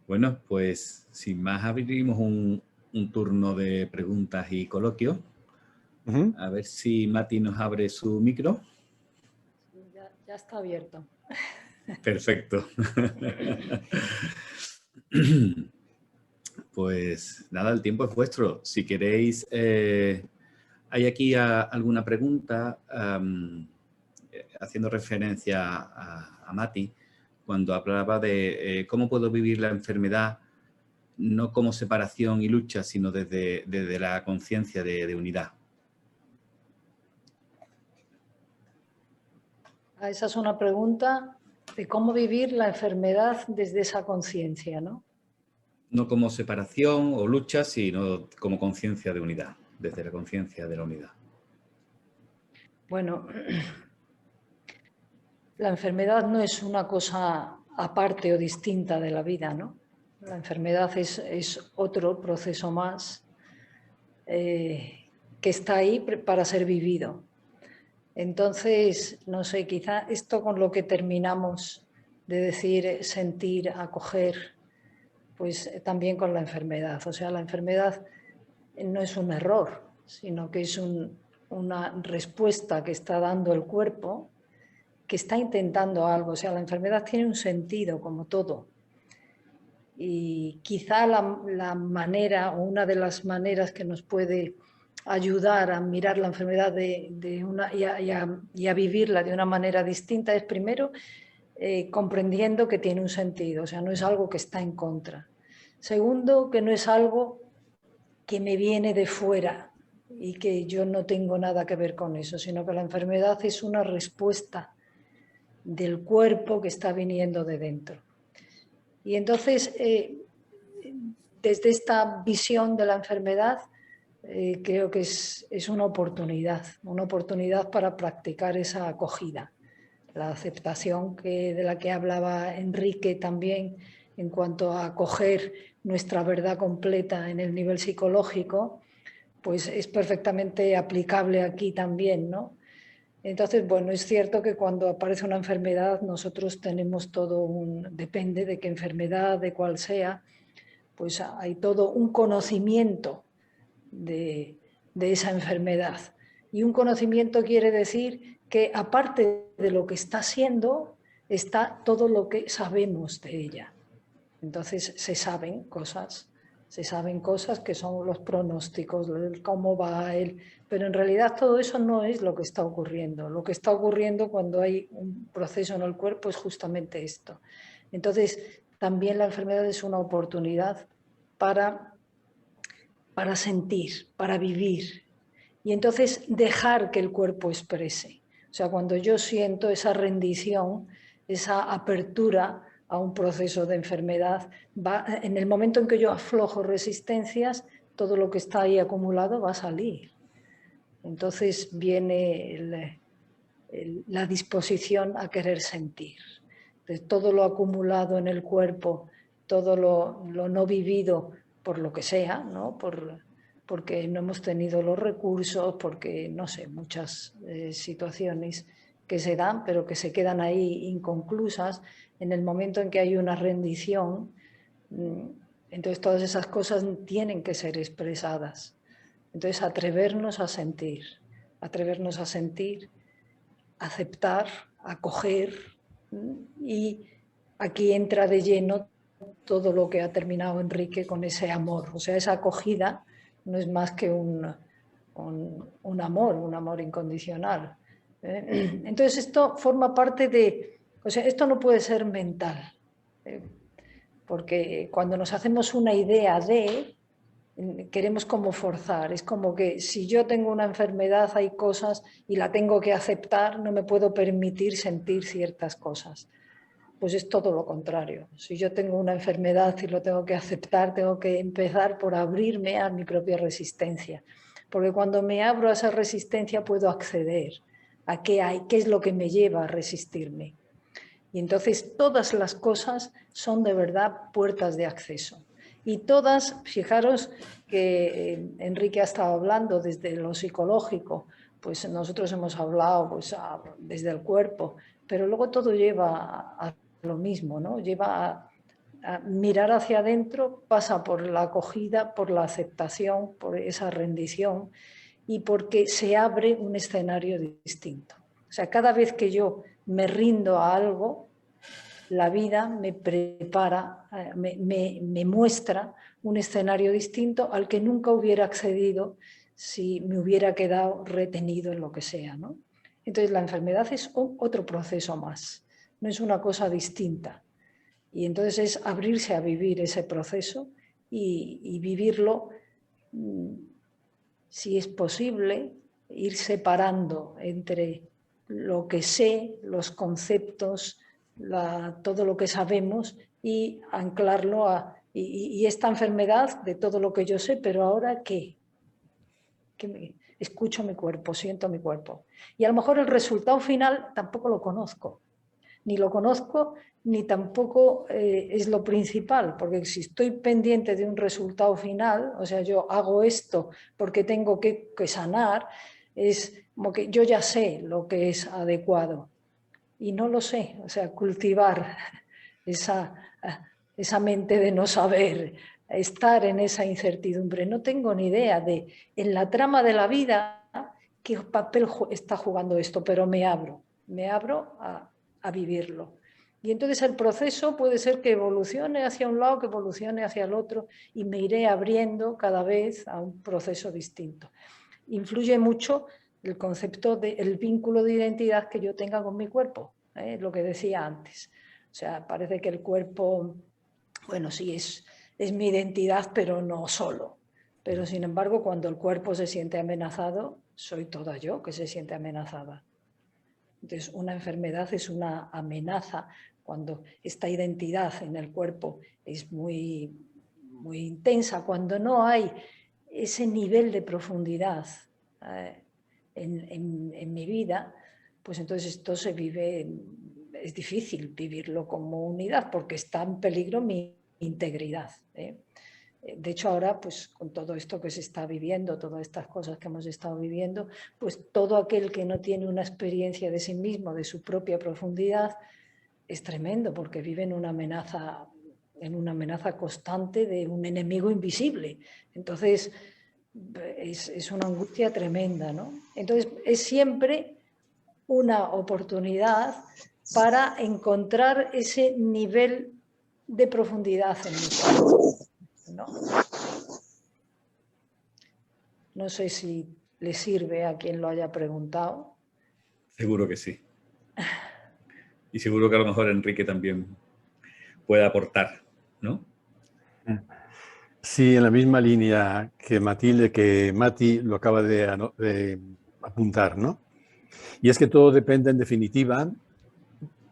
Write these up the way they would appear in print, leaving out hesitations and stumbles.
Bueno, pues sin más abrimos un turno de preguntas y coloquios. A ver si Mati nos abre su micro. Ya está abierto. Perfecto. Pues nada, el tiempo es vuestro. Si queréis, hay aquí alguna pregunta haciendo referencia a Mati, cuando hablaba de cómo puedo vivir la enfermedad no como separación y lucha, sino desde la conciencia de unidad. Esa es una pregunta de cómo vivir la enfermedad desde esa conciencia, ¿no? No como separación o lucha, sino como conciencia de unidad, desde la conciencia de la unidad. Bueno, la enfermedad no es una cosa aparte o distinta de la vida, ¿no? La enfermedad es otro proceso más que está ahí para ser vivido. Entonces, no sé, quizá esto con lo que terminamos de decir sentir, acoger, pues también con la enfermedad. O sea, la enfermedad no es un error, sino que es una respuesta que está dando el cuerpo, que está intentando algo. O sea, la enfermedad tiene un sentido, como todo. Y quizá la manera o una de las maneras que nos puede ayudar a mirar la enfermedad y a vivirla de una manera distinta es primero comprendiendo que tiene un sentido, o sea, no es algo que está en contra. Segundo, que no es algo que me viene de fuera y que yo no tengo nada que ver con eso, sino que la enfermedad es una respuesta del cuerpo que está viniendo de dentro. Y entonces, desde esta visión de la enfermedad, creo que es una oportunidad para practicar esa acogida, la aceptación de la que hablaba Enrique también en cuanto a acoger nuestra verdad completa en el nivel psicológico, pues es perfectamente aplicable aquí también, ¿no? Entonces, bueno, es cierto que cuando aparece una enfermedad nosotros tenemos depende de qué enfermedad, de cuál sea, pues hay todo un conocimiento de esa enfermedad. Y un conocimiento quiere decir que aparte de lo que está siendo, está todo lo que sabemos de ella. Entonces se saben cosas que son los pronósticos, cómo va él, pero en realidad todo eso no es lo que está ocurriendo. Lo que está ocurriendo cuando hay un proceso en el cuerpo es justamente esto. Entonces, también la enfermedad es una oportunidad para sentir, para vivir. Y entonces dejar que el cuerpo exprese. O sea, cuando yo siento esa rendición, esa apertura a un proceso de enfermedad, en el momento en que yo aflojo resistencias, todo lo que está ahí acumulado va a salir. Entonces viene la disposición a querer sentir. Entonces, todo lo acumulado en el cuerpo, todo lo no vivido, por lo que sea, ¿no? Porque no hemos tenido los recursos, porque, no sé, muchas situaciones que se dan, pero que se quedan ahí inconclusas. En el momento en que hay una rendición, entonces todas esas cosas tienen que ser expresadas. Entonces, atrevernos a sentir, aceptar, acoger, y aquí entra de lleno todo lo que ha terminado Enrique con ese amor. O sea, esa acogida no es más que un amor incondicional. Entonces esto forma parte o sea, esto no puede ser mental, porque cuando nos hacemos una idea queremos como forzar, es como que si yo tengo una enfermedad hay cosas y la tengo que aceptar, no me puedo permitir sentir ciertas cosas. Pues es todo lo contrario. Si yo tengo una enfermedad y lo tengo que aceptar, tengo que empezar por abrirme a mi propia resistencia. Porque cuando me abro a esa resistencia puedo acceder a qué hay, qué es lo que me lleva a resistirme. Y entonces todas las cosas son de verdad puertas de acceso. Y todas, fijaros que Enrique ha estado hablando desde lo psicológico, pues nosotros hemos hablado pues, desde el cuerpo, pero luego todo lleva a lo mismo, ¿no? Lleva mirar hacia adentro pasa por la acogida, por la aceptación, por esa rendición y porque se abre un escenario distinto. O sea, cada vez que yo me rindo a algo, la vida me prepara, me muestra un escenario distinto al que nunca hubiera accedido si me hubiera quedado retenido en lo que sea, ¿no? Entonces la enfermedad es otro proceso más, no es una cosa distinta. Y entonces es abrirse a vivir ese proceso y vivirlo, si es posible, ir separando entre lo que sé, los conceptos, todo lo que sabemos y anclarlo y esta enfermedad de todo lo que yo sé, pero ahora ¿qué? Escucho mi cuerpo, siento mi cuerpo. Y a lo mejor el resultado final tampoco lo conozco. Ni lo conozco, ni tampoco es lo principal, porque si estoy pendiente de un resultado final, o sea, yo hago esto porque tengo que sanar, es como que yo ya sé lo que es adecuado y no lo sé, o sea, cultivar esa mente de no saber, estar en esa incertidumbre. No tengo ni idea de, en la trama de la vida, qué papel está jugando esto, pero me abro a vivirlo. Y entonces el proceso puede ser que evolucione hacia un lado, que evolucione hacia el otro, y me iré abriendo cada vez a un proceso distinto. Influye mucho el concepto del vínculo de identidad que yo tenga con mi cuerpo, lo que decía antes. O sea, parece que el cuerpo, bueno, sí, es mi identidad, pero no solo. Pero sin embargo, cuando el cuerpo se siente amenazado, soy toda yo que se siente amenazada. Entonces, una enfermedad es una amenaza cuando esta identidad en el cuerpo es muy, muy intensa, cuando no hay ese nivel de profundidad en mi vida, pues entonces esto se vive, es difícil vivirlo como unidad porque está en peligro mi integridad. De hecho, ahora, pues con todo esto que se está viviendo, todas estas cosas que hemos estado viviendo, pues todo aquel que no tiene una experiencia de sí mismo, de su propia profundidad, es tremendo porque vive en una amenaza constante de un enemigo invisible. Entonces, es una angustia tremenda, ¿no? Entonces, es siempre una oportunidad para encontrar ese nivel de profundidad en mi cuerpo, ¿no? No sé si le sirve a quien lo haya preguntado. Seguro que sí. Y seguro que a lo mejor Enrique también puede aportar, ¿no? Sí, en la misma línea que Matilde, que Mati lo acaba de apuntar, ¿no? Y es que todo depende, en definitiva,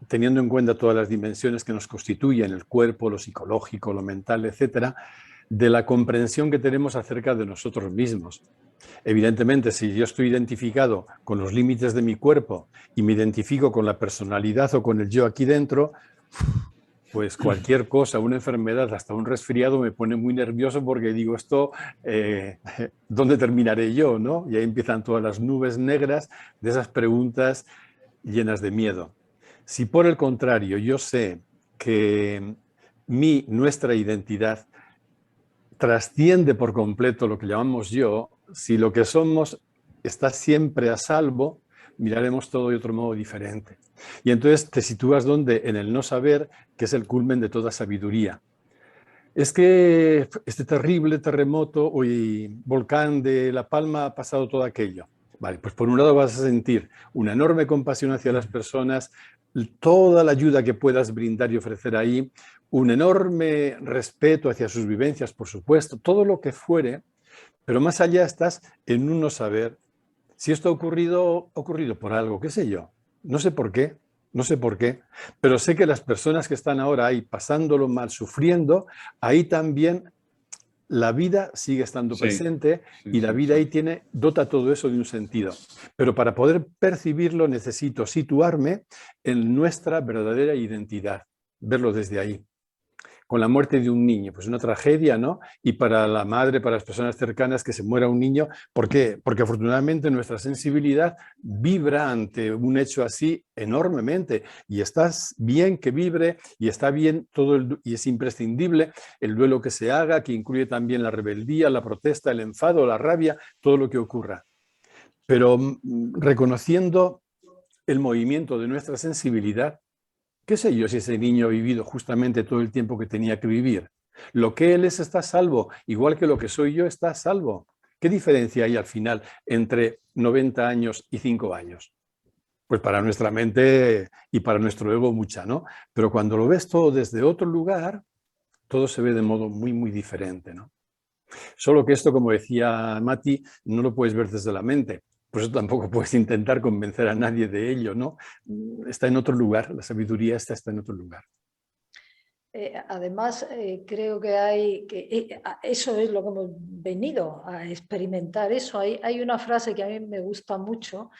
teniendo en cuenta todas las dimensiones que nos constituyen, el cuerpo, lo psicológico, lo mental, etcétera, de la comprensión que tenemos acerca de nosotros mismos. Evidentemente, si yo estoy identificado con los límites de mi cuerpo y me identifico con la personalidad o con el yo aquí dentro, pues cualquier cosa, una enfermedad, hasta un resfriado me pone muy nervioso porque digo, esto, ¿dónde terminaré yo? ¿No? Y ahí empiezan todas las nubes negras de esas preguntas llenas de miedo. Si por el contrario yo sé que nuestra identidad trasciende por completo lo que llamamos yo, si lo que somos está siempre a salvo, miraremos todo de otro modo diferente. Y entonces te sitúas donde, en el no saber, que es el culmen de toda sabiduría. Es que este terrible terremoto o volcán de La Palma ha pasado todo aquello. Vale, pues por un lado vas a sentir una enorme compasión hacia las personas, toda la ayuda que puedas brindar y ofrecer ahí, un enorme respeto hacia sus vivencias, por supuesto, todo lo que fuere, pero más allá estás en un no saber. Si esto ha ocurrido por algo, qué sé yo, no sé por qué, pero sé que las personas que están ahora ahí pasándolo mal, sufriendo, ahí también la vida sigue estando presente y la vida ahí dota todo eso de un sentido. Pero para poder percibirlo necesito situarme en nuestra verdadera identidad, verlo desde ahí. con la muerte de un niño? Pues una tragedia, ¿no? Y para la madre, para las personas cercanas, que se muera un niño, ¿por qué? Porque afortunadamente nuestra sensibilidad vibra ante un hecho así enormemente, y está bien que vibre, y está bien y es imprescindible el duelo que se haga, que incluye también la rebeldía, la protesta, el enfado, la rabia, todo lo que ocurra. Pero reconociendo el movimiento de nuestra sensibilidad, ¿qué sé yo si ese niño ha vivido justamente todo el tiempo que tenía que vivir? Lo que él es está a salvo, igual que lo que soy yo está a salvo. ¿Qué diferencia hay al final entre 90 años y 5 años? Pues para nuestra mente y para nuestro ego mucha, ¿no? Pero cuando lo ves todo desde otro lugar, todo se ve de modo muy, muy diferente, ¿no? Solo que esto, como decía Mati, no lo puedes ver desde la mente. Por eso tampoco puedes intentar convencer a nadie de ello, ¿no? Está en otro lugar, la sabiduría está en otro lugar. Además, creo que eso es lo que hemos venido a experimentar. Eso hay una frase que a mí me gusta mucho,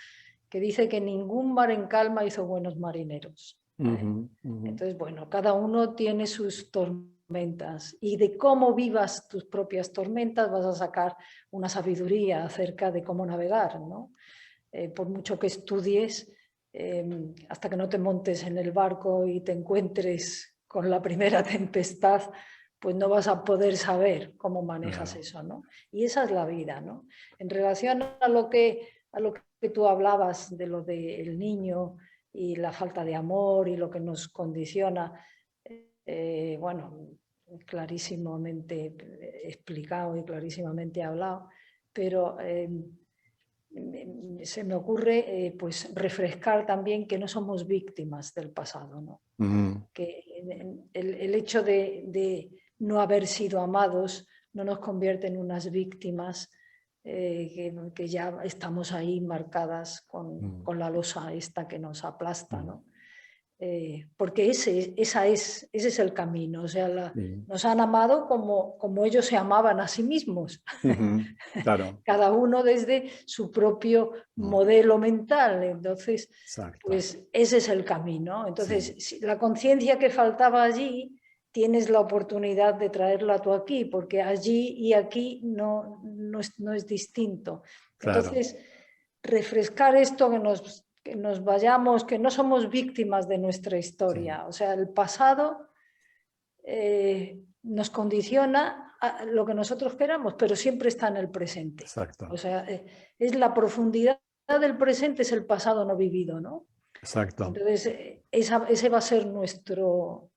que dice que ningún mar en calma hizo buenos marineros. Entonces, bueno, cada uno tiene sus tormentas, y de cómo vivas tus propias tormentas vas a sacar una sabiduría acerca de cómo navegar, ¿no? Por mucho que estudies, hasta que no te montes en el barco y te encuentres con la primera tempestad, pues no vas a poder saber cómo manejas eso, ¿no? Y esa es la vida, ¿no? En relación a lo que tú hablabas de lo del niño y la falta de amor y lo que nos condiciona, bueno, clarísimamente explicado y clarísimamente hablado, pero se me ocurre pues refrescar también que no somos víctimas del pasado, ¿no? Que el hecho de no haber sido amados no nos convierte en unas víctimas que ya estamos ahí marcadas con la losa esta que nos aplasta, ¿no? Porque ese es el camino, o sea, nos han amado como ellos se amaban a sí mismos, Claro. cada uno desde su propio modelo mental. Entonces, pues ese es el camino. Entonces, si la conciencia que faltaba allí, tienes la oportunidad de traerla tú aquí, porque allí y aquí no es distinto. Entonces, refrescar esto, que nos vayamos, que no somos víctimas de nuestra historia. O sea, el pasado nos condiciona a lo que nosotros queramos, pero siempre está en el presente. Exacto. O sea, es la profundidad del presente, es el pasado no vivido, ¿no? Exacto. Entonces, ese va a ser nuestro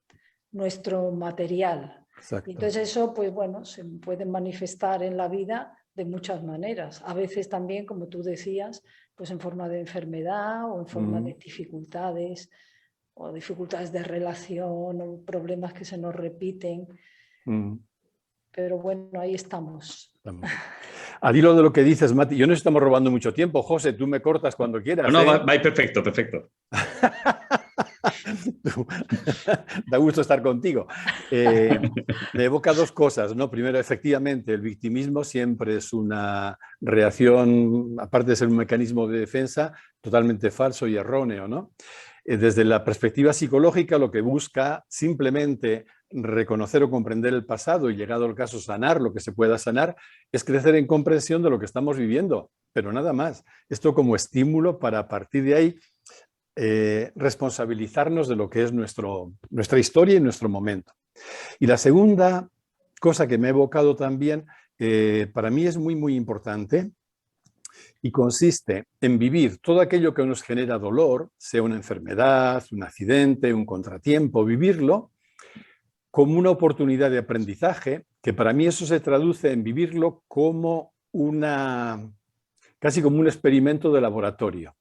material. Exacto. Entonces eso, pues bueno, se puede manifestar en la vida de muchas maneras. A veces también, como tú decías, pues en forma de enfermedad o en forma de dificultades, o dificultades de relación, o problemas que se nos repiten. Pero bueno, ahí estamos. Al hilo de lo que dices, Mati, yo no estamos robando mucho tiempo. José, tú me cortas cuando quieras. No, va perfecto, perfecto. Da gusto estar contigo. Me evoca dos cosas, ¿no? Primero, efectivamente, el victimismo siempre es una reacción, aparte de ser un mecanismo de defensa, totalmente falso y erróneo, ¿no? Desde la perspectiva psicológica, lo que busca simplemente reconocer o comprender el pasado y, llegado el caso, sanar lo que se pueda sanar, es crecer en comprensión de lo que estamos viviendo, pero nada más. Esto como estímulo para, a partir de ahí, responsabilizarnos de lo que es nuestra historia y nuestro momento. Y la segunda cosa que me he evocado también, para mí es muy, muy importante, y consiste en vivir todo aquello que nos genera dolor, sea una enfermedad, un accidente, un contratiempo, vivirlo como una oportunidad de aprendizaje, que para mí eso se traduce en vivirlo como casi como un experimento de laboratorio.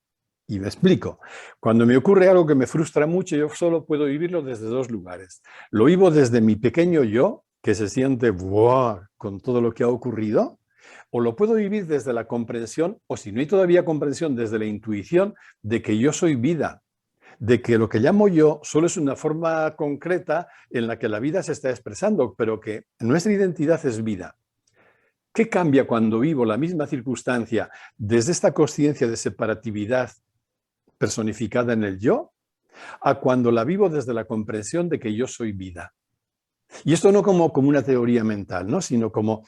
Y me explico. Cuando me ocurre algo que me frustra mucho, yo solo puedo vivirlo desde dos lugares. Lo vivo desde mi pequeño yo, que se siente ¡buah!, con todo lo que ha ocurrido, o lo puedo vivir desde la comprensión, o si no hay todavía comprensión, desde la intuición de que yo soy vida, de que lo que llamo yo solo es una forma concreta en la que la vida se está expresando, pero que nuestra identidad es vida. ¿Qué cambia cuando vivo la misma circunstancia desde esta consciencia de separatividad personificada en el yo, a cuando la vivo desde la comprensión de que yo soy vida? Y esto no como una teoría mental, ¿no? Sino como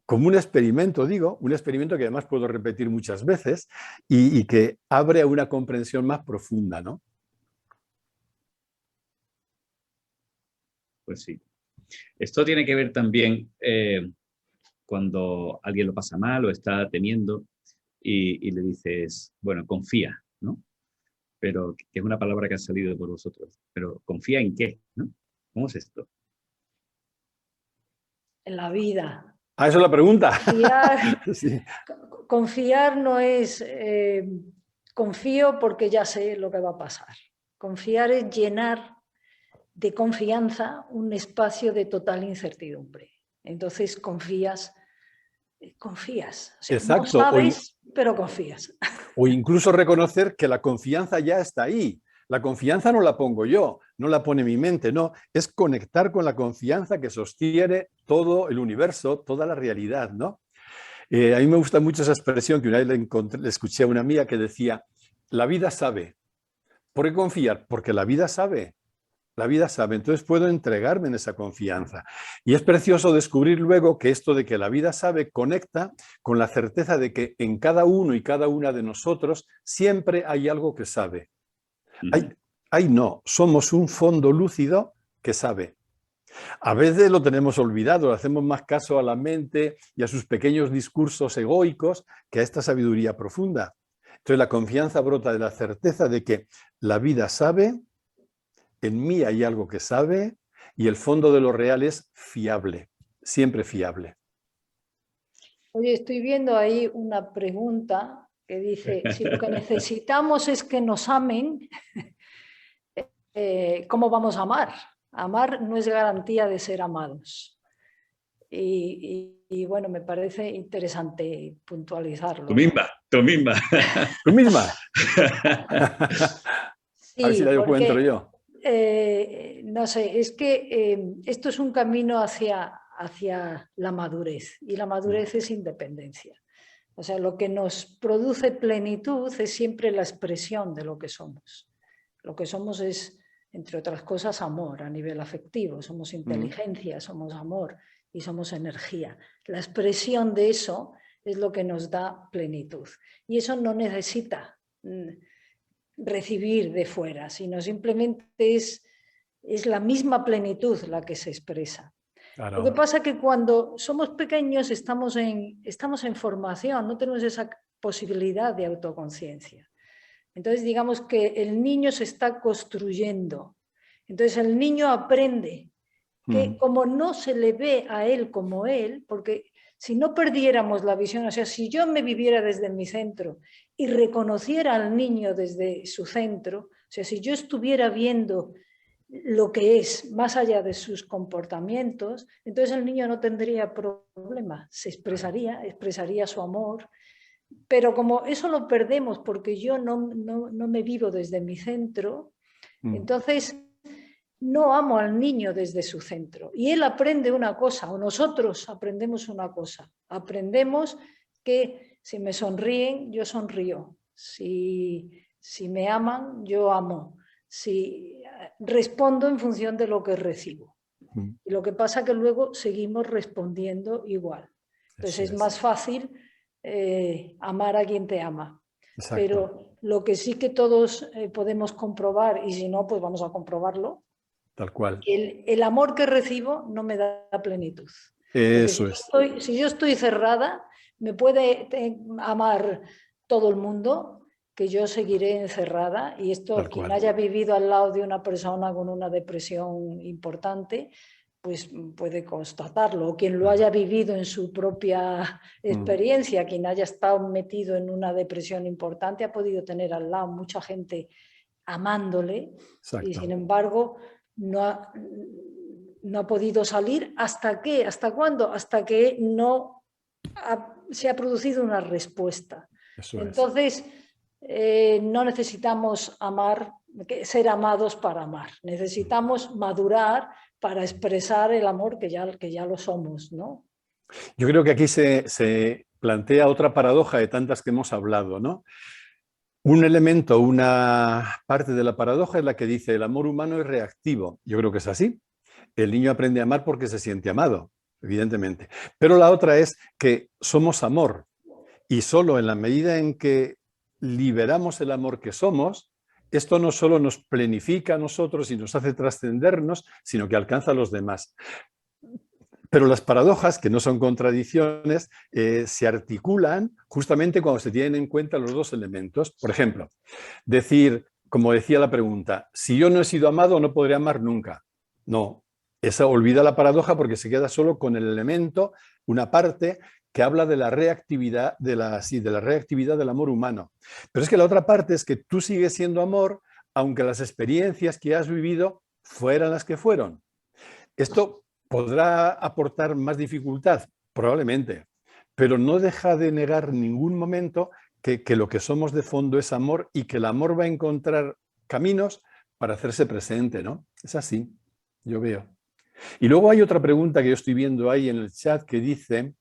un experimento, digo, un experimento que además puedo repetir muchas veces y que abre a una comprensión más profunda, ¿no? Pues sí. Esto tiene que ver también cuando alguien lo pasa mal o está temiendo y le dices, bueno, confía, ¿no? Pero que es una palabra que ha salido por vosotros. Pero ¿confía en qué? ¿No? ¿Cómo es esto? En la vida. Ah, eso es la pregunta. Confiar, Sí. confiar no es confío porque ya sé lo que va a pasar. Confiar es llenar de confianza un espacio de total incertidumbre. Entonces confías. O sea, no Exacto. sabes, pero confías. O incluso reconocer que la confianza ya está ahí. La confianza no la pongo yo, no la pone mi mente, no. Es conectar con la confianza que sostiene todo el universo, toda la realidad, ¿no? A mí me gusta mucho esa expresión que una vez le escuché a una amiga que decía, la vida sabe. ¿Por qué confiar? Porque la vida sabe. La vida sabe, entonces puedo entregarme en esa confianza. Y es precioso descubrir luego que esto de que la vida sabe conecta con la certeza de que en cada uno y cada una de nosotros siempre hay algo que sabe. No, somos un fondo lúcido que sabe. A veces lo tenemos olvidado, le hacemos más caso a la mente y a sus pequeños discursos egoicos que a esta sabiduría profunda. Entonces la confianza brota de la certeza de que la vida sabe, en mí hay algo que sabe y el fondo de lo real es fiable, siempre fiable. Oye, estoy viendo ahí una pregunta que dice, si lo que necesitamos es que nos amen, ¿cómo vamos a amar? Amar no es garantía de ser amados. Y bueno, me parece interesante puntualizarlo. Tú misma, tú misma. ¿Tú misma? A ver si Sí, la encuentro porque, yo. no sé, es que esto es un camino hacia la madurez y la madurez es independencia. O sea, lo que nos produce plenitud es siempre la expresión de lo que somos. Lo que somos es, entre otras cosas, amor a nivel afectivo. Somos inteligencia, somos amor y somos energía. La expresión de eso es lo que nos da plenitud. Y eso no necesita recibir de fuera, sino simplemente es la misma plenitud la que se expresa. Claro. Lo que pasa es que cuando somos pequeños estamos en formación, no tenemos esa posibilidad de autoconciencia. Entonces digamos que el niño se está construyendo. Entonces el niño aprende que como no se le ve a él como él, porque si no perdiéramos la visión, o sea, si yo me viviera desde mi centro y reconociera al niño desde su centro, o sea, si yo estuviera viendo lo que es más allá de sus comportamientos, entonces el niño no tendría problema, se expresaría su amor, pero como eso lo perdemos porque yo no me vivo desde mi centro, entonces no amo al niño desde su centro. Y él aprende una cosa, o nosotros aprendemos una cosa. Aprendemos que si me sonríen, yo sonrío. Si me aman, yo amo. Si respondo en función de lo que recibo. Y lo que pasa es que luego seguimos respondiendo igual. Entonces es más fácil amar a quien te ama. Exacto. Pero lo que sí que todos podemos comprobar, y si no, pues vamos a comprobarlo, tal cual. El amor que recibo no me da plenitud. Eso es. Si yo estoy cerrada, me puede amar todo el mundo, que yo seguiré encerrada. Y esto, quien haya vivido al lado de una persona con una depresión importante, pues puede constatarlo. O quien lo haya vivido en su propia experiencia, quien haya estado metido en una depresión importante, ha podido tener al lado mucha gente amándole. Exacto. Y sin embargo no ha podido salir. ¿Hasta qué? ¿Hasta cuándo? Hasta que no se ha producido una respuesta. Entonces, no necesitamos ser amados para amar. Necesitamos madurar para expresar el amor que ya lo somos, ¿no? Yo creo que aquí se plantea otra paradoja de tantas que hemos hablado, ¿no? Un elemento, una parte de la paradoja es la que dice el amor humano es reactivo. Yo creo que es así. el niño aprende a amar porque se siente amado, evidentemente. Pero la otra es que somos amor y solo en la medida en que liberamos el amor que somos, esto no solo nos plenifica a nosotros y nos hace trascendernos, sino que alcanza a los demás. Pero las paradojas, que no son contradicciones, se articulan justamente cuando se tienen en cuenta los dos elementos. Por ejemplo, decir, como decía la pregunta, si yo no he sido amado, no podré amar nunca. No, esa olvida la paradoja porque se queda solo con el elemento, una parte que habla de la reactividad, de la reactividad del amor humano. Pero es que la otra parte es que tú sigues siendo amor, aunque las experiencias que has vivido fueran las que fueron. Esto podrá aportar más dificultad, probablemente, pero no deja de negar en ningún momento que lo que somos de fondo es amor y que el amor va a encontrar caminos para hacerse presente, ¿no? Es así, yo veo. Y luego hay otra pregunta que yo estoy viendo ahí en el chat que dice,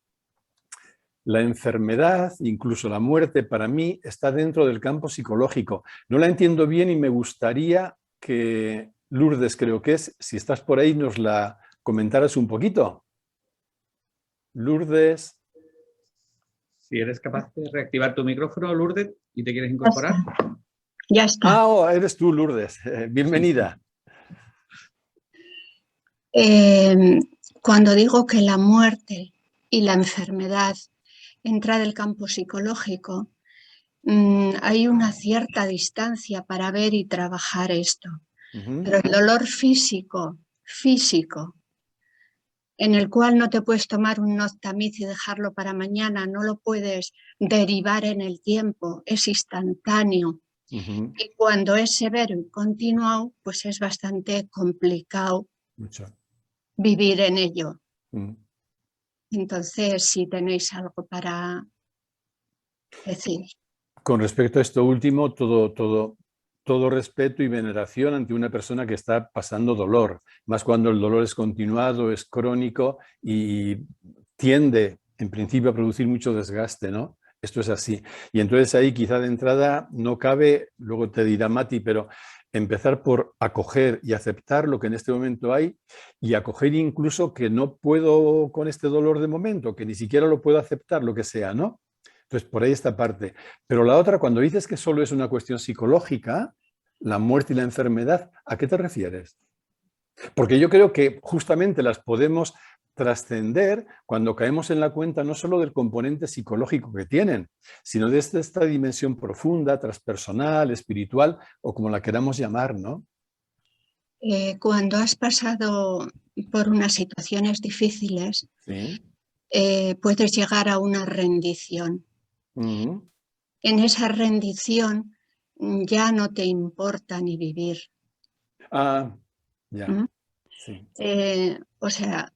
la enfermedad, incluso la muerte, para mí está dentro del campo psicológico. No la entiendo bien y me gustaría que Lourdes, creo que es, si estás por ahí, nos la comentaras un poquito. Lourdes. Si eres capaz de reactivar tu micrófono, Lourdes, y te quieres incorporar. Ya está. Ah, oh, eres tú, Lourdes. Bienvenida. Cuando digo que la muerte y la enfermedad entra del campo psicológico, hay una cierta distancia para ver y trabajar esto. Pero el dolor físico, en el cual no te puedes tomar un Noctamiz y dejarlo para mañana, no lo puedes derivar en el tiempo, es instantáneo. Y cuando es severo y continuo, pues es bastante complicado vivir en ello. Entonces, si tenéis algo para decir. Con respecto a esto último, todo respeto y veneración ante una persona que está pasando dolor, más cuando el dolor es continuado, es crónico y tiende, en principio, a producir mucho desgaste, ¿no? Esto es así. Y entonces ahí quizá de entrada no cabe, luego te dirá Mati, pero empezar por acoger y aceptar lo que en este momento hay y acoger incluso que no puedo con este dolor de momento, que ni siquiera lo puedo aceptar, lo que sea, ¿no? Entonces, por ahí esta parte. Pero la otra, cuando dices que solo es una cuestión psicológica, la muerte y la enfermedad, ¿a qué te refieres? Porque yo creo que justamente las podemos trascender cuando caemos en la cuenta no solo del componente psicológico que tienen, sino de esta dimensión profunda, transpersonal, espiritual o como la queramos llamar, ¿no? Cuando has pasado por unas situaciones difíciles, Sí. Puedes llegar a una rendición. En esa rendición ya no te importa ni vivir. Ah, ya. Sí. O sea,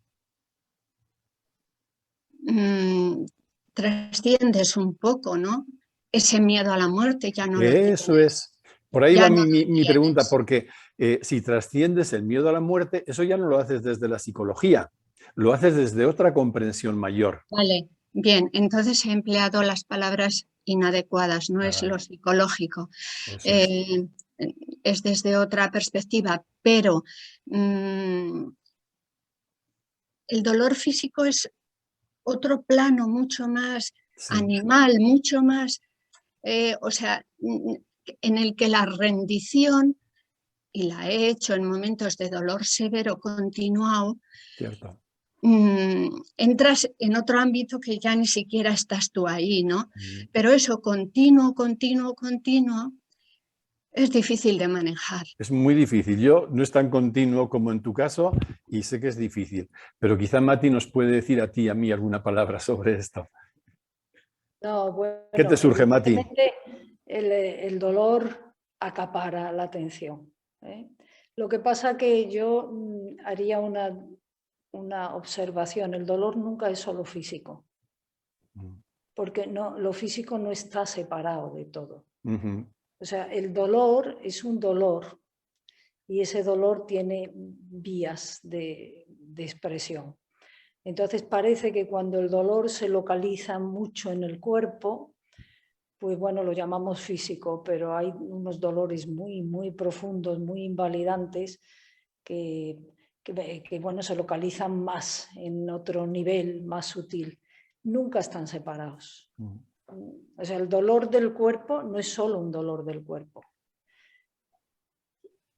trasciendes un poco, ¿no? Ese miedo a la muerte ya no lo tienes. Eso es. Por ahí Ya va no mi lo pregunta, tienes. porque si trasciendes el miedo a la muerte, eso ya no lo haces desde la psicología, lo haces desde otra comprensión mayor. Vale, bien, entonces he empleado las palabras inadecuadas, no es lo psicológico. Eso es. Es desde otra perspectiva, pero el dolor físico es otro plano mucho más animal, mucho más, o sea, en el que la rendición, y la he hecho en momentos de dolor severo continuado, Cierto. Entras en otro ámbito que ya ni siquiera estás tú ahí, ¿no? Pero eso continuo, es difícil de manejar. Es muy difícil. Yo no es tan continuo como en tu caso y sé que es difícil, pero quizá Mati nos puede decir a ti y a mí alguna palabra sobre esto. No, bueno, ¿Qué te surge, Mati? El dolor acapara la atención, ¿eh? Lo que pasa que yo haría una observación. El dolor nunca es solo físico, porque no, lo físico no está separado de todo. O sea, el dolor es un dolor y ese dolor tiene vías de expresión. Entonces parece que cuando el dolor se localiza mucho en el cuerpo, pues bueno, lo llamamos físico, pero hay unos dolores muy, muy profundos, muy invalidantes, que bueno, se localizan más en otro nivel más sutil. Nunca están separados. O sea, el dolor del cuerpo no es solo un dolor del cuerpo.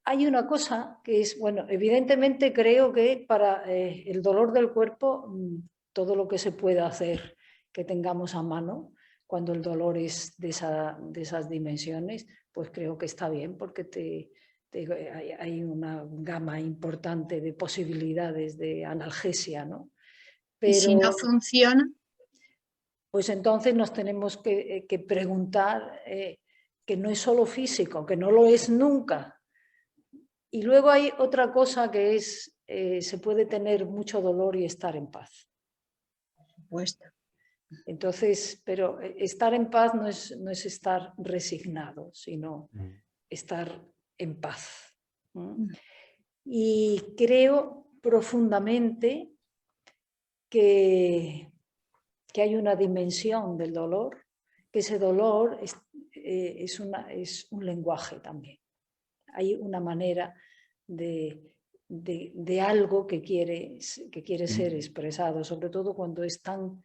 Hay una cosa que es, bueno, evidentemente creo que para el dolor del cuerpo, todo lo que se pueda hacer que tengamos a mano, cuando el dolor es de esas dimensiones, pues creo que está bien, porque hay una gama importante de posibilidades de analgesia, ¿no? Pero, ¿y si no funciona? Pues entonces nos tenemos que preguntar que no es solo físico, que no lo es nunca. Y luego hay otra cosa que es, se puede tener mucho dolor y estar en paz. Por supuesto. Entonces, pero estar en paz no es estar resignado, sino estar en paz. Y creo profundamente que hay una dimensión del dolor, que ese dolor es un lenguaje también. Hay una manera de algo que quiere ser expresado, sobre todo cuando es tan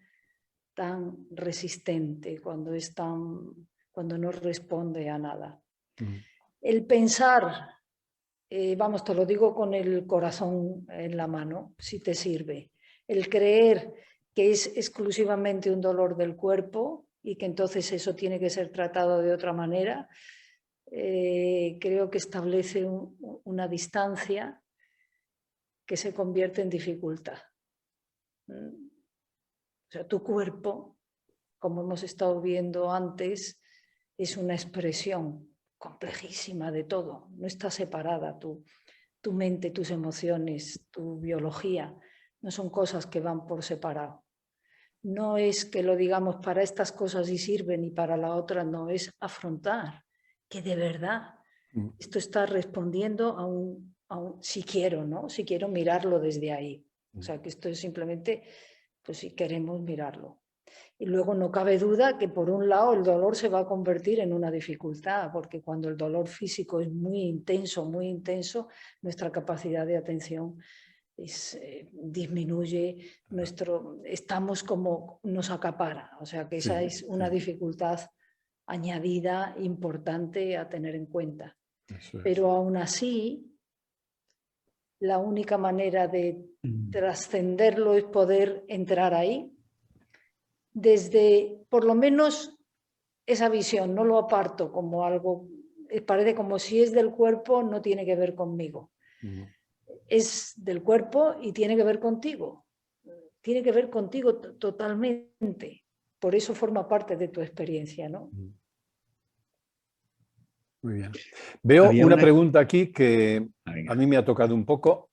resistente, cuando no responde a nada. El pensar, vamos, te lo digo con el corazón en la mano, si te sirve, el creer que es exclusivamente un dolor del cuerpo y que entonces eso tiene que ser tratado de otra manera, creo que establece una distancia que se convierte en dificultad. O sea, tu cuerpo, como hemos estado viendo antes, es una expresión complejísima de todo. No está separada tu mente, tus emociones, tu biología. No son cosas que van por separado. No es que lo digamos para estas cosas y sirven y para la otra no, es afrontar que de verdad esto está respondiendo a un si quiero, ¿no? Si quiero mirarlo desde ahí. O sea, que esto es simplemente, pues si queremos mirarlo. Y luego no cabe duda que por un lado el dolor se va a convertir en una dificultad, porque cuando el dolor físico es muy intenso, nuestra capacidad de atención disminuye, estamos como nos acapara. O sea que esa es una dificultad añadida importante a tener en cuenta. Pero aún así, la única manera de trascenderlo es poder entrar ahí desde, por lo menos, esa visión. No lo aparto como algo, parece como si es del cuerpo, no tiene que ver conmigo. Es del cuerpo y tiene que ver contigo. Tiene que ver contigo totalmente. Por eso forma parte de tu experiencia, ¿no? Muy bien. Veo una pregunta aquí que a mí me ha tocado un poco.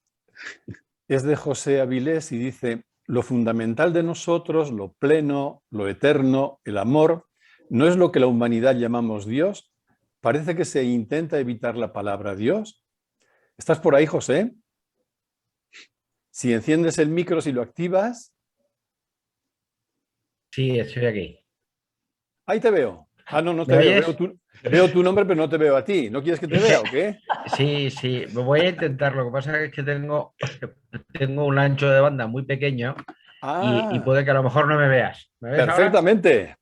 Es de José Avilés y dice: lo fundamental de nosotros, lo pleno, lo eterno, el amor, ¿no es lo que la humanidad llamamos Dios? Parece que se intenta evitar la palabra Dios. ¿Estás por ahí, José? Si enciendes el micro, si lo activas. Sí, estoy aquí. Ahí te veo. Ah, no te veo. Veo tu nombre, pero no te veo a ti. ¿No quieres que te vea o qué? Sí, voy a intentar. Lo que pasa es que tengo un ancho de banda muy pequeño y puede que a lo mejor no me veas. ¿Me ves perfectamente.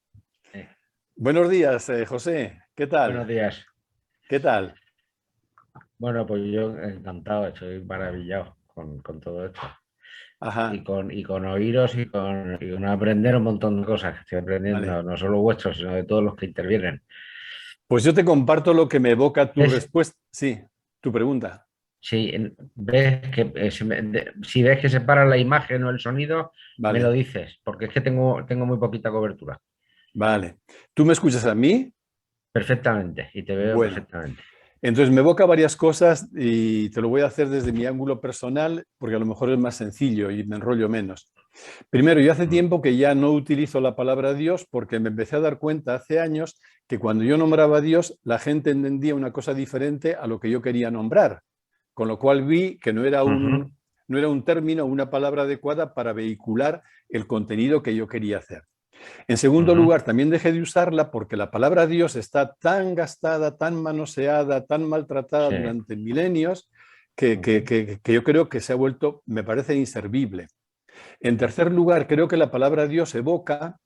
Ahora? Buenos días, José. ¿Qué tal? Buenos días. ¿Qué tal? Bueno, pues yo encantado, estoy maravillado con todo esto. Ajá. Y con oíros y con aprender un montón de cosas que estoy aprendiendo, no solo vuestros, sino de todos los que intervienen. Pues yo te comparto lo que me evoca tu respuesta. Sí, tu pregunta. Sí, si ves que se para la imagen o el sonido, me lo dices, porque es que tengo muy poquita cobertura. Vale. ¿Tú me escuchas a mí? Perfectamente, y te veo perfectamente. Entonces me evoca varias cosas y te lo voy a hacer desde mi ángulo personal porque a lo mejor es más sencillo y me enrollo menos. Primero, yo hace tiempo que ya no utilizo la palabra Dios porque me empecé a dar cuenta hace años que cuando yo nombraba a Dios la gente entendía una cosa diferente a lo que yo quería nombrar, con lo cual vi que no era un término o una palabra adecuada para vehicular el contenido que yo quería hacer. En segundo lugar, también dejé de usarla porque la palabra Dios está tan gastada, tan manoseada, tan maltratada durante milenios, que yo creo que se ha vuelto, me parece inservible. En tercer lugar, creo que la palabra Dios evoca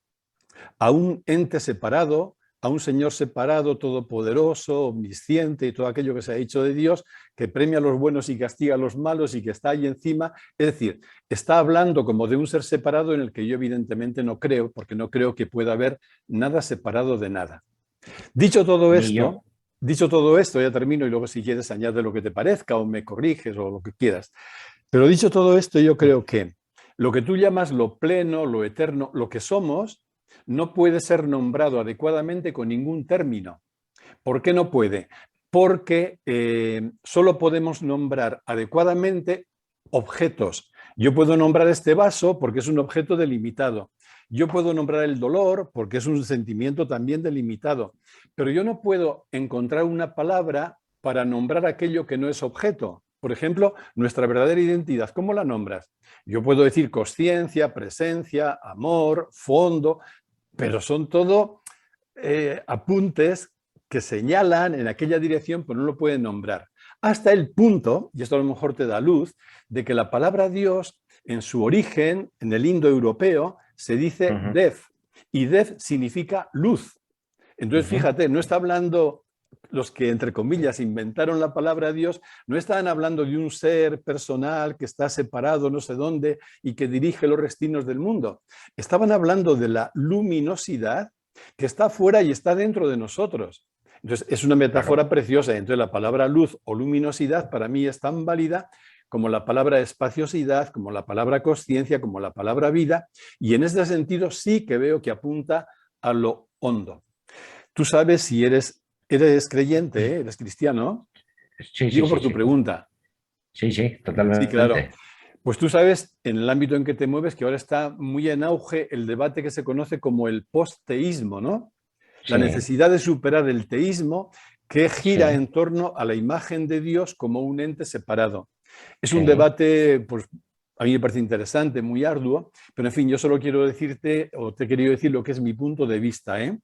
a un ente separado, a un Señor separado, todopoderoso, omnisciente y todo aquello que se ha dicho de Dios, que premia a los buenos y castiga a los malos y que está ahí encima. Es decir, está hablando como de un ser separado en el que yo evidentemente no creo, porque no creo que pueda haber nada separado de nada. Dicho todo esto, ya termino y luego si quieres añade lo que te parezca o me corriges o lo que quieras. Pero dicho todo esto, yo creo que lo que tú llamas lo pleno, lo eterno, lo que somos, no puede ser nombrado adecuadamente con ningún término. ¿Por qué no puede? Porque solo podemos nombrar adecuadamente objetos. Yo puedo nombrar este vaso porque es un objeto delimitado. Yo puedo nombrar el dolor porque es un sentimiento también delimitado. Pero yo no puedo encontrar una palabra para nombrar aquello que no es objeto. Por ejemplo, nuestra verdadera identidad, ¿cómo la nombras? Yo puedo decir consciencia, presencia, amor, fondo, pero son todo apuntes que señalan en aquella dirección, pero no lo pueden nombrar. Hasta el punto, y esto a lo mejor te da luz, de que la palabra Dios, en su origen, en el indoeuropeo, se dice Dev, y Dev significa luz. Entonces, fíjate, no está hablando... Los que, entre comillas, inventaron la palabra Dios, no estaban hablando de un ser personal que está separado no sé dónde y que dirige los destinos del mundo. Estaban hablando de la luminosidad que está fuera y está dentro de nosotros. Entonces, es una metáfora preciosa. Entonces, la palabra luz o luminosidad para mí es tan válida como la palabra espaciosidad, como la palabra consciencia, como la palabra vida. Y en este sentido sí que veo que apunta a lo hondo. Tú sabes si eres creyente, ¿eh? ¿Eres cristiano? Sí, Digo sí, por sí, tu pregunta. Sí, totalmente. Sí, claro. Pues tú sabes, en el ámbito en que te mueves, que ahora está muy en auge el debate que se conoce como el post-teísmo, ¿no? La necesidad de superar el teísmo que gira en torno a la imagen de Dios como un ente separado. Es un debate, pues, a mí me parece interesante, muy arduo, pero en fin, yo solo quiero decirte, o te he querido decir lo que es mi punto de vista, ¿eh?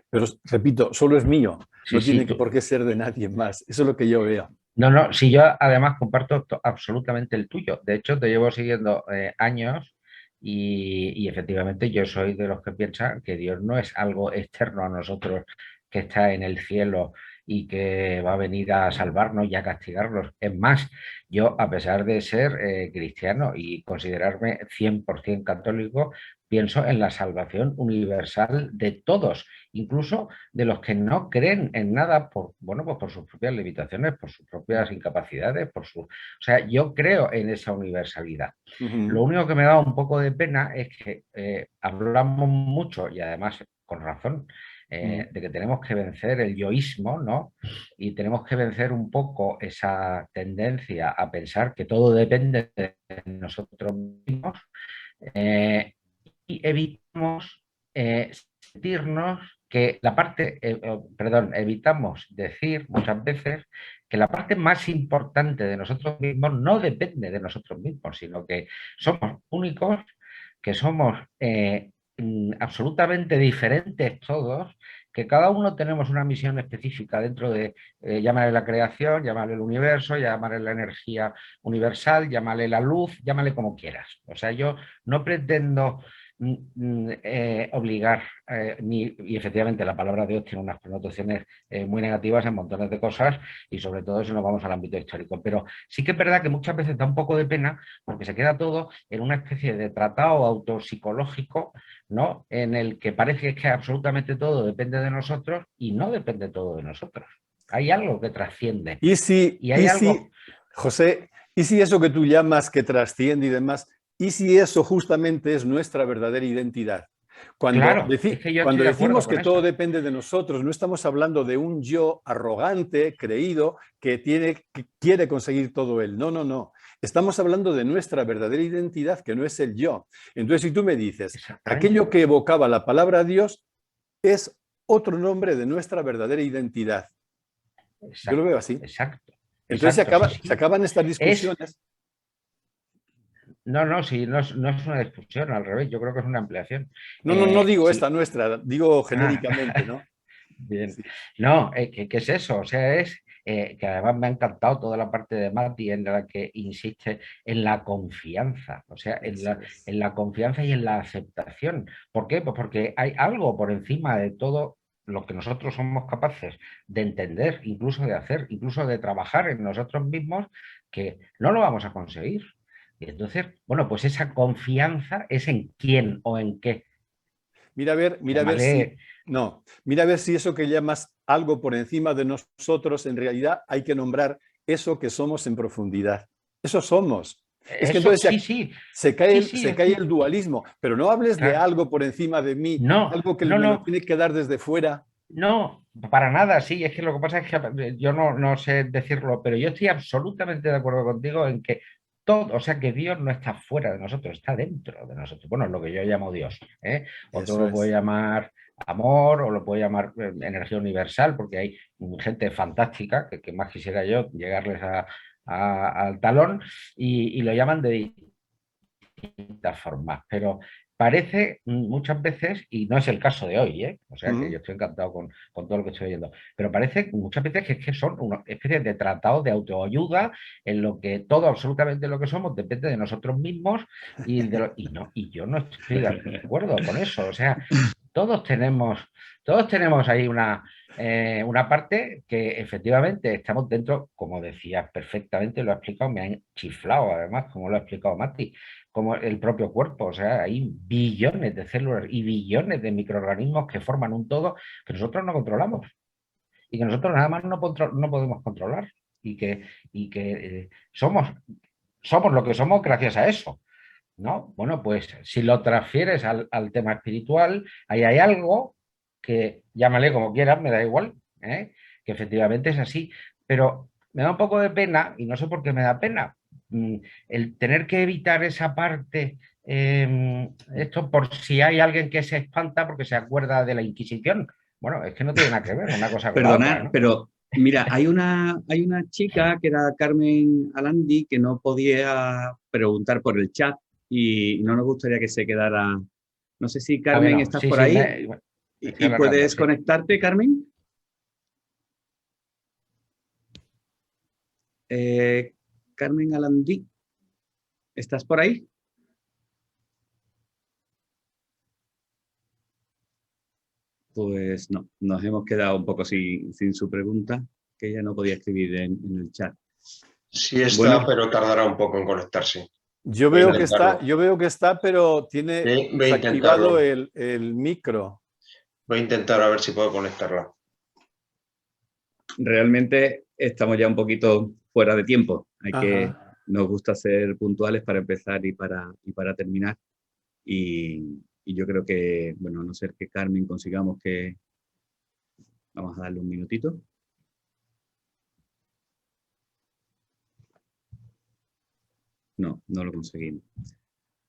Pero, repito, solo es mío, no tiene por qué ser de nadie más. Eso es lo que yo veo. No, si yo además comparto absolutamente el tuyo. De hecho, te llevo siguiendo años y efectivamente yo soy de los que piensan que Dios no es algo externo a nosotros, que está en el cielo y que va a venir a salvarnos y a castigarnos. Es más, yo, a pesar de ser cristiano y considerarme 100% católico, pienso en la salvación universal de todos, incluso de los que no creen en nada por, bueno, pues por sus propias limitaciones, por sus propias incapacidades, o sea, yo creo en esa universalidad. Lo único que me da un poco de pena es que hablamos mucho, y además con razón, de que tenemos que vencer el yoísmo, ¿no? Y tenemos que vencer un poco esa tendencia a pensar que todo depende de nosotros mismos, y evitamos sentirnos que la parte, evitamos decir muchas veces que la parte más importante de nosotros mismos no depende de nosotros mismos, sino que somos únicos, que somos absolutamente diferentes todos, que cada uno tenemos una misión específica dentro de, llámale la creación, llámale el universo, llámale la energía universal, llámale la luz, llámale como quieras. O sea, yo no pretendo obligar, y efectivamente la palabra Dios tiene unas connotaciones muy negativas en montones de cosas y sobre todo si nos vamos al ámbito histórico, pero sí que es verdad que muchas veces da un poco de pena porque se queda todo en una especie de tratado autopsicológico, ¿no? En el que parece que absolutamente todo depende de nosotros y no depende todo de nosotros. Hay algo que trasciende. José, ¿y si eso que tú llamas que trasciende y demás, y si eso justamente es nuestra verdadera identidad? Cuando decimos que todo depende de nosotros, no estamos hablando de un yo arrogante, creído, que quiere conseguir todo él. No. Estamos hablando de nuestra verdadera identidad, que no es el yo. Entonces, si tú me dices, aquello que evocaba la palabra Dios es otro nombre de nuestra verdadera identidad. Exacto, yo lo veo así. Exacto. Entonces se acaban estas discusiones. Sí, no es una discusión, al revés, yo creo que es una ampliación. No digo esta nuestra, digo genéricamente, ¿no? Bien. Sí. No, ¿qué es eso? O sea, es que además me ha encantado toda la parte de Mati en la que insiste en la confianza, o sea, en la confianza y en la aceptación. ¿Por qué? Pues porque hay algo por encima de todo lo que nosotros somos capaces de entender, incluso de hacer, incluso de trabajar en nosotros mismos, que no lo vamos a conseguir. Y entonces, bueno, pues esa confianza es en quién o en qué. Mira a ver si eso que llamas algo por encima de nosotros, en realidad hay que nombrar eso que somos en profundidad. Eso somos. Es que entonces se cae el dualismo, pero no hables de algo por encima de mí, algo que me lo tiene que dar desde fuera. No, para nada, sí, es que lo que pasa es que yo no sé decirlo, pero yo estoy absolutamente de acuerdo contigo en que todo, o sea, que Dios no está fuera de nosotros, está dentro de nosotros. Bueno, es lo que yo llamo Dios, ¿eh? Otro lo puede llamar amor o lo puede llamar energía universal, porque hay gente fantástica que más quisiera yo llegarles al talón y lo llaman de distintas formas, pero parece muchas veces, y no es el caso de hoy, o sea que yo estoy encantado con todo lo que estoy oyendo, pero parece muchas veces que es que son una especie de tratados de autoayuda en lo que todo, absolutamente lo que somos, depende de nosotros mismos y yo no estoy de acuerdo con eso. O sea, todos tenemos ahí una parte que efectivamente estamos dentro, como decías perfectamente, lo ha explicado, me han chiflado además, como lo ha explicado Mati, como el propio cuerpo. O sea, hay billones de células y billones de microorganismos que forman un todo que nosotros no controlamos y que nosotros nada más no podemos controlar y que somos lo que somos gracias a eso, ¿no? Bueno, pues si lo transfieres al tema espiritual, ahí hay algo que, llámale como quieras, me da igual, que efectivamente es así, pero me da un poco de pena, y no sé por qué me da pena, el tener que evitar esa parte, esto por si hay alguien que se espanta porque se acuerda de la Inquisición. Bueno, es que no tiene nada que ver una cosa con la otra, ¿no? Pero mira, hay una chica que era Carmen Alandi que no podía preguntar por el chat y no nos gustaría que se quedara. No sé si Carmen estás por ahí y puedes conectarte, Carmen. Carmen Alandi, ¿estás por ahí? Pues no, nos hemos quedado un poco sin su pregunta, que ella no podía escribir en el chat. Sí está, pero tardará un poco en conectarse. Yo veo que está, pero tiene desactivado el micro. Voy a intentar a ver si puedo conectarla. Realmente estamos ya un poquito fuera de tiempo. Nos gusta ser puntuales para empezar y para terminar. Y yo creo que, bueno, a no ser que Carmen consigamos que... Vamos a darle un minutito. No lo conseguimos.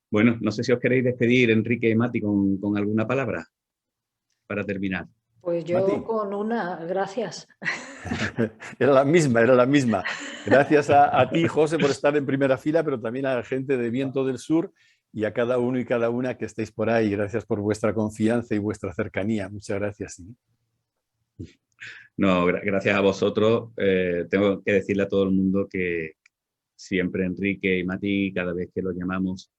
Bueno, no sé si os queréis despedir, Enrique y Mati, con alguna palabra para terminar. Pues yo, Mati, con una, gracias. Era la misma. Gracias a ti, José, por estar en primera fila, pero también a la gente de Viento del Sur y a cada uno y cada una que estéis por ahí. Gracias por vuestra confianza y vuestra cercanía. Muchas gracias. No, gracias a vosotros. Tengo que decirle a todo el mundo que siempre Enrique y Mati, cada vez que los llamamos,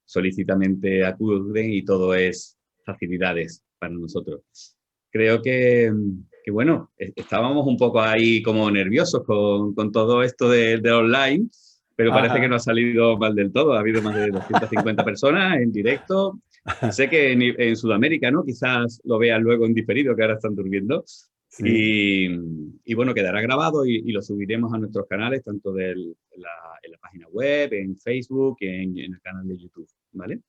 solícitamente acuden y todo es facilidades para nosotros. Creo que bueno, estábamos un poco ahí como nerviosos con todo esto de online, pero parece que no ha salido mal del todo. Ha habido más de 250 personas en directo. Sé que en Sudamérica, ¿no? Quizás lo vean luego en diferido, que ahora están durmiendo. Sí. Y bueno, quedará grabado y lo subiremos a nuestros canales, tanto en la página web, en Facebook y en el canal de YouTube, ¿vale?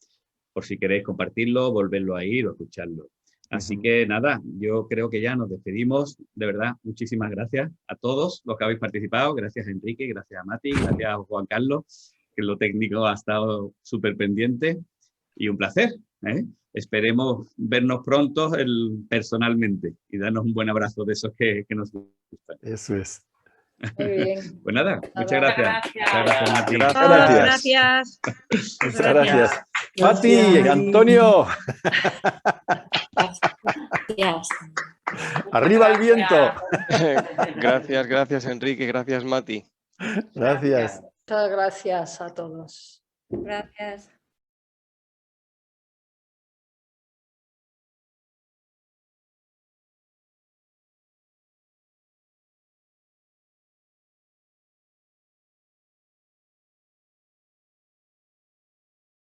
Por si queréis compartirlo, volverlo a ir o escucharlo. Así que nada, yo creo que ya nos despedimos. De verdad, muchísimas gracias a todos los que habéis participado. Gracias a Enrique, gracias a Mati, gracias a Juan Carlos, que lo técnico ha estado súper pendiente. Y un placer, ¿eh? Esperemos vernos pronto personalmente y darnos un buen abrazo de esos que nos gustan. Eso es. Muy bien. Pues nada, muchas gracias. Muchas gracias, Mati. Gracias. Muchas gracias. Mati, Antonio. Gracias. ¡Arriba el viento! Gracias Enrique, gracias Mati. Gracias. Muchas gracias a todos. Gracias.